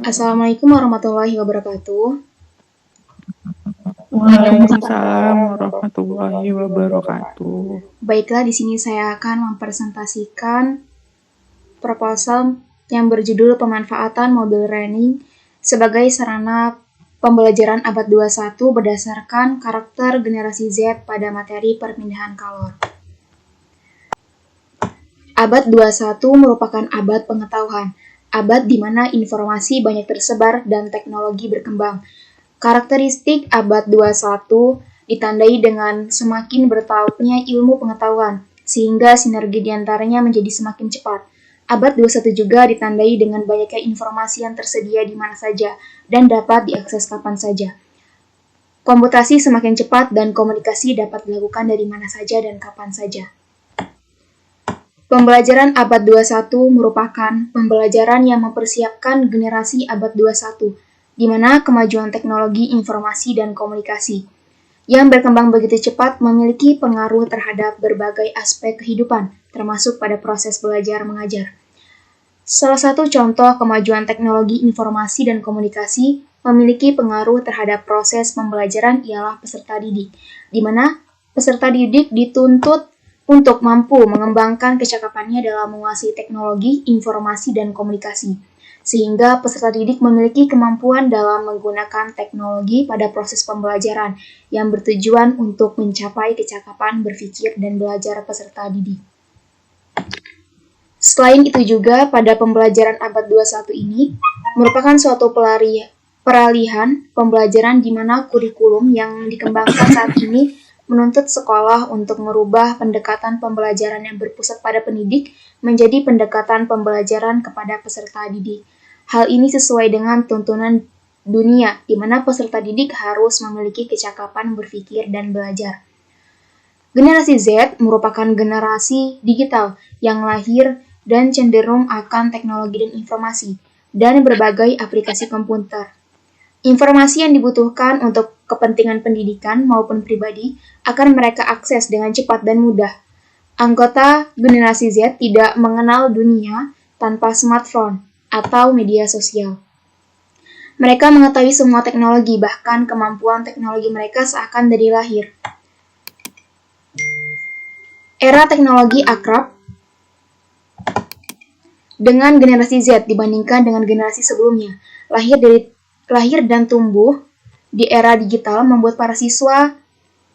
Assalamualaikum warahmatullahi wabarakatuh. Waalaikumsalam warahmatullahi wabarakatuh. Baiklah, di sini saya akan mempresentasikan proposal yang berjudul pemanfaatan mobile learning sebagai sarana pembelajaran abad 21 berdasarkan karakter generasi Z pada materi perpindahan kalor. Abad 21 merupakan abad pengetahuan, abad di mana informasi banyak tersebar dan teknologi berkembang. Karakteristik abad 21 ditandai dengan semakin bertautnya ilmu pengetahuan, sehingga sinergi diantaranya menjadi semakin cepat. Abad 21 juga ditandai dengan banyaknya informasi yang tersedia di mana saja dan dapat diakses kapan saja. Komputasi semakin cepat dan komunikasi dapat dilakukan dari mana saja dan kapan saja. Pembelajaran abad 21 merupakan pembelajaran yang mempersiapkan generasi abad 21, di mana kemajuan teknologi informasi dan komunikasi yang berkembang begitu cepat memiliki pengaruh terhadap berbagai aspek kehidupan, termasuk pada proses belajar mengajar. Salah satu contoh kemajuan teknologi informasi dan komunikasi memiliki pengaruh terhadap proses pembelajaran ialah peserta didik, di mana peserta didik dituntut untuk mampu mengembangkan kecakapannya dalam menguasai teknologi, informasi, dan komunikasi, sehingga peserta didik memiliki kemampuan dalam menggunakan teknologi pada proses pembelajaran yang bertujuan untuk mencapai kecakapan berpikir dan belajar peserta didik. Selain itu juga, pada pembelajaran abad 21 ini merupakan suatu peralihan pembelajaran di mana kurikulum yang dikembangkan saat ini menuntut sekolah untuk merubah pendekatan pembelajaran yang berpusat pada pendidik menjadi pendekatan pembelajaran kepada peserta didik. Hal ini sesuai dengan tuntunan dunia, di mana peserta didik harus memiliki kecakapan berpikir dan belajar. Generasi Z merupakan generasi digital yang lahir dan cenderung akan teknologi dan informasi, dan berbagai aplikasi komputer. Informasi yang dibutuhkan untuk kepentingan pendidikan maupun pribadi akan mereka akses dengan cepat dan mudah. Anggota generasi Z tidak mengenal dunia tanpa smartphone atau media sosial. Mereka mengetahui semua teknologi, bahkan kemampuan teknologi mereka seakan dari lahir. Era teknologi akrab dengan generasi Z dibandingkan dengan generasi sebelumnya. Lahir dan tumbuh di era digital membuat para siswa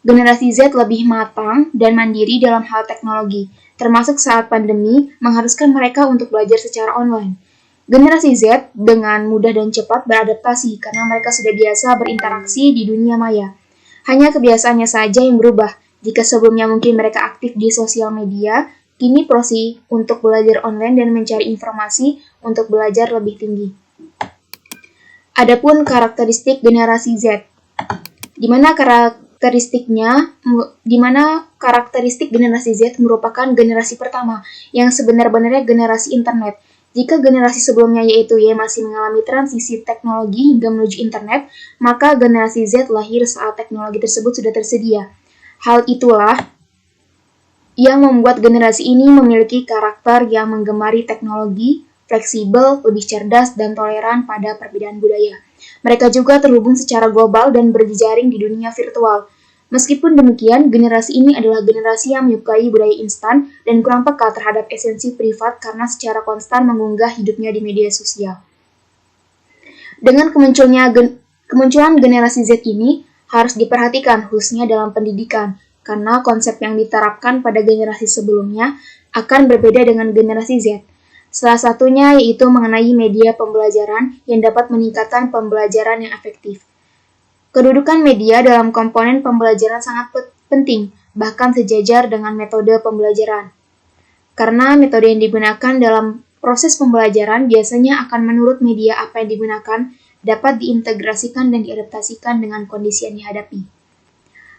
generasi Z lebih matang dan mandiri dalam hal teknologi, termasuk saat pandemi mengharuskan mereka untuk belajar secara online. Generasi Z dengan mudah dan cepat beradaptasi karena mereka sudah biasa berinteraksi di dunia maya. Hanya kebiasaannya saja yang berubah. Jika sebelumnya mungkin mereka aktif di sosial media, kini porsi untuk belajar online dan mencari informasi untuk belajar lebih tinggi. Adapun karakteristik generasi Z, di mana karakteristik generasi Z merupakan generasi pertama yang sebenar-benarnya generasi internet. Jika generasi sebelumnya yaitu Y masih mengalami transisi teknologi hingga menuju internet, maka generasi Z lahir saat teknologi tersebut sudah tersedia. Hal itulah yang membuat generasi ini memiliki karakter yang menggemari teknologi, fleksibel, lebih cerdas, dan toleran pada perbedaan budaya. Mereka juga terhubung secara global dan berjejaring di dunia virtual. Meskipun demikian, generasi ini adalah generasi yang menyukai budaya instan dan kurang peka terhadap esensi privat karena secara konstan mengunggah hidupnya di media sosial. Dengan kemunculan generasi Z ini harus diperhatikan khususnya dalam pendidikan, karena konsep yang diterapkan pada generasi sebelumnya akan berbeda dengan generasi Z. Salah satunya yaitu mengenai media pembelajaran yang dapat meningkatkan pembelajaran yang efektif. Kedudukan media dalam komponen pembelajaran sangat penting, bahkan sejajar dengan metode pembelajaran. Karena metode yang digunakan dalam proses pembelajaran biasanya akan menurut media apa yang digunakan dapat diintegrasikan dan diadaptasikan dengan kondisi yang dihadapi.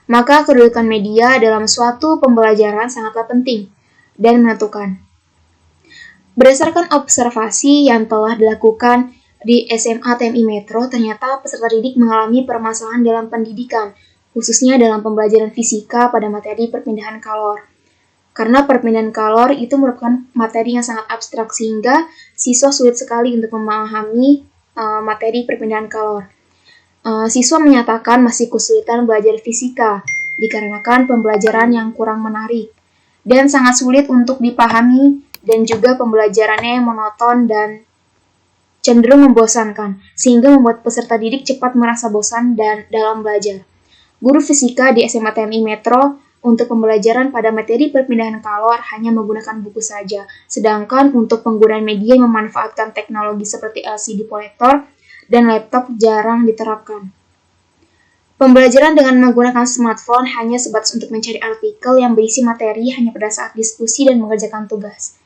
Maka kedudukan media dalam suatu pembelajaran sangatlah penting dan menentukan. Berdasarkan observasi yang telah dilakukan di SMA TMI Metro, ternyata peserta didik mengalami permasalahan dalam pendidikan, khususnya dalam pembelajaran fisika pada materi perpindahan kalor. Karena perpindahan kalor itu merupakan materi yang sangat abstrak sehingga siswa sulit sekali untuk memahami materi perpindahan kalor. Siswa menyatakan masih kesulitan belajar fisika dikarenakan pembelajaran yang kurang menarik dan sangat sulit untuk dipahami dan juga pembelajarannya yang monoton dan cenderung membosankan sehingga membuat peserta didik cepat merasa bosan dan dalam belajar. Guru fisika di SMA TMI Metro untuk pembelajaran pada materi perpindahan kalor hanya menggunakan buku saja, sedangkan untuk penggunaan media yang memanfaatkan teknologi seperti LCD proyektor dan laptop jarang diterapkan. Pembelajaran dengan menggunakan smartphone hanya sebatas untuk mencari artikel yang berisi materi hanya pada saat diskusi dan mengerjakan tugas.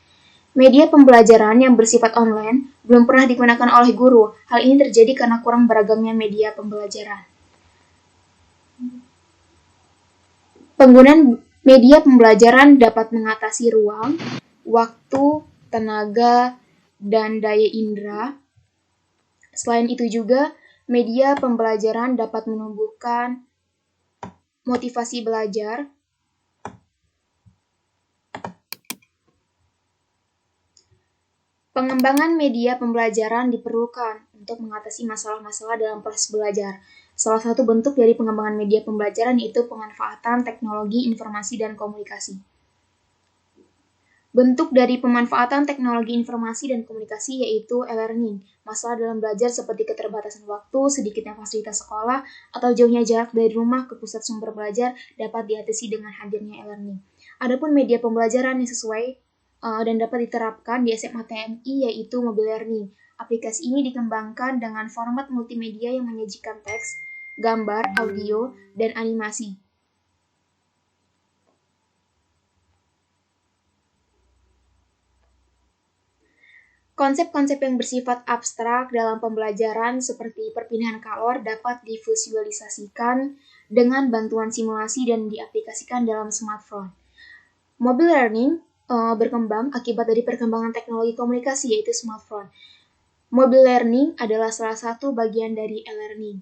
Media pembelajaran yang bersifat online belum pernah digunakan oleh guru. Hal ini terjadi karena kurang beragamnya media pembelajaran. Penggunaan media pembelajaran dapat mengatasi ruang, waktu, tenaga, dan daya indera. Selain itu juga, media pembelajaran dapat menumbuhkan motivasi belajar, pengembangan media pembelajaran diperlukan untuk mengatasi masalah-masalah dalam proses belajar. Salah satu bentuk dari pengembangan media pembelajaran yaitu pemanfaatan teknologi informasi dan komunikasi. Bentuk dari pemanfaatan teknologi informasi dan komunikasi yaitu e-learning. Masalah dalam belajar seperti keterbatasan waktu, sedikitnya fasilitas sekolah, atau jauhnya jarak dari rumah ke pusat sumber belajar dapat diatasi dengan hadirnya e-learning. Adapun media pembelajaran yang sesuai dan dapat diterapkan di SMA TMI yaitu mobile learning. Aplikasi ini dikembangkan dengan format multimedia yang menyajikan teks, gambar, audio, dan animasi. Konsep-konsep yang bersifat abstrak dalam pembelajaran seperti perpindahan kalor dapat divisualisasikan dengan bantuan simulasi dan diaplikasikan dalam smartphone. Mobile learning berkembang akibat dari perkembangan teknologi komunikasi yaitu smartphone. Mobile learning adalah salah satu bagian dari e-learning.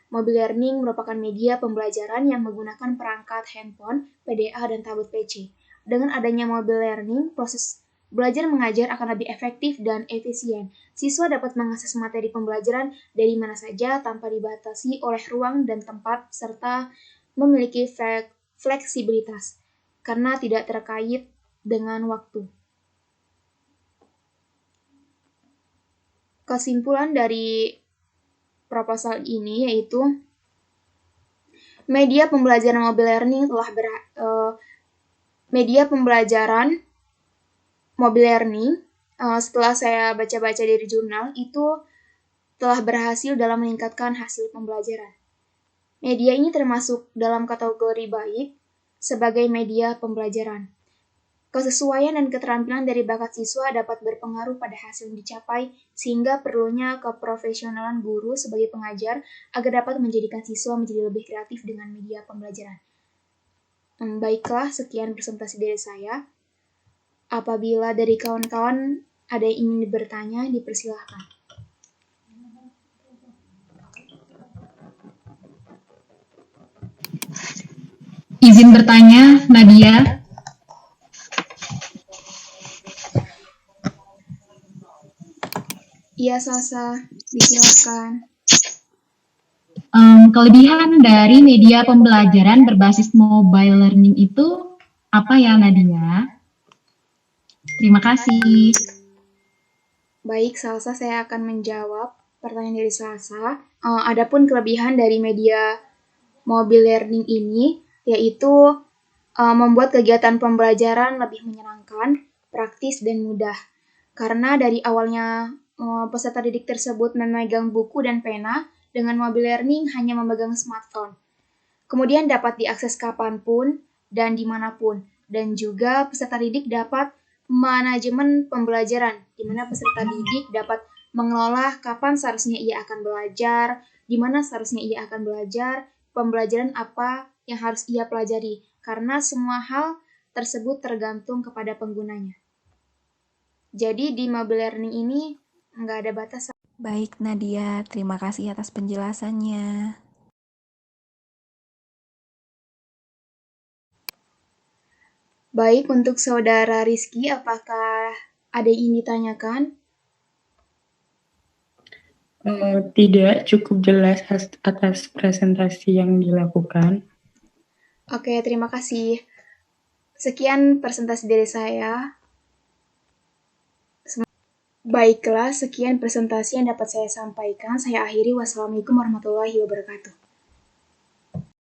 Mobile learning merupakan media pembelajaran yang menggunakan perangkat handphone, PDA, dan tablet PC. Dengan adanya mobile learning, proses belajar mengajar akan lebih efektif dan efisien. Siswa dapat mengakses materi pembelajaran dari mana saja tanpa dibatasi oleh ruang dan tempat, serta memiliki fleksibilitas karena tidak terkait dengan waktu. Kesimpulan dari proposal ini yaitu media pembelajaran mobile learning media pembelajaran mobile learning setelah saya baca-baca dari jurnal itu telah berhasil dalam meningkatkan hasil pembelajaran. Media ini termasuk dalam kategori baik sebagai media pembelajaran. Kesesuaian dan keterampilan dari bakat siswa dapat berpengaruh pada hasil yang dicapai, sehingga perlunya keprofesionalan guru sebagai pengajar agar dapat menjadikan siswa menjadi lebih kreatif dengan media pembelajaran. Baiklah, sekian presentasi dari saya. Apabila dari kawan-kawan ada yang ingin bertanya, dipersilahkan. Izin bertanya, Nadia. Iya, Salsa, disilakan. Kelebihan dari media pembelajaran berbasis mobile learning itu apa ya, Nadia? Terima kasih. Baik, Salsa, saya akan menjawab pertanyaan dari Salsa. Adapun kelebihan dari media mobile learning ini, yaitu membuat kegiatan pembelajaran lebih menyenangkan, praktis, dan mudah. Karena dari awalnya peserta didik tersebut memegang buku dan pena, dengan mobile learning hanya memegang smartphone. Kemudian dapat diakses kapanpun dan dimanapun. Dan juga peserta didik dapat manajemen pembelajaran, di mana peserta didik dapat mengelola kapan seharusnya ia akan belajar, di mana seharusnya ia akan belajar, pembelajaran apa yang harus ia pelajari, karena semua hal tersebut tergantung kepada penggunanya. Jadi di mobile learning ini nggak ada batasan. Baik Nadia, terima kasih atas penjelasannya. Baik, untuk saudara Rizky, apakah ada yang ingin ditanyakan? Tidak cukup jelas atas presentasi yang dilakukan. Oke, terima kasih. Sekian presentasi dari saya. Baiklah, sekian presentasi yang dapat saya sampaikan. Saya akhiri. Wassalamualaikum warahmatullahi wabarakatuh.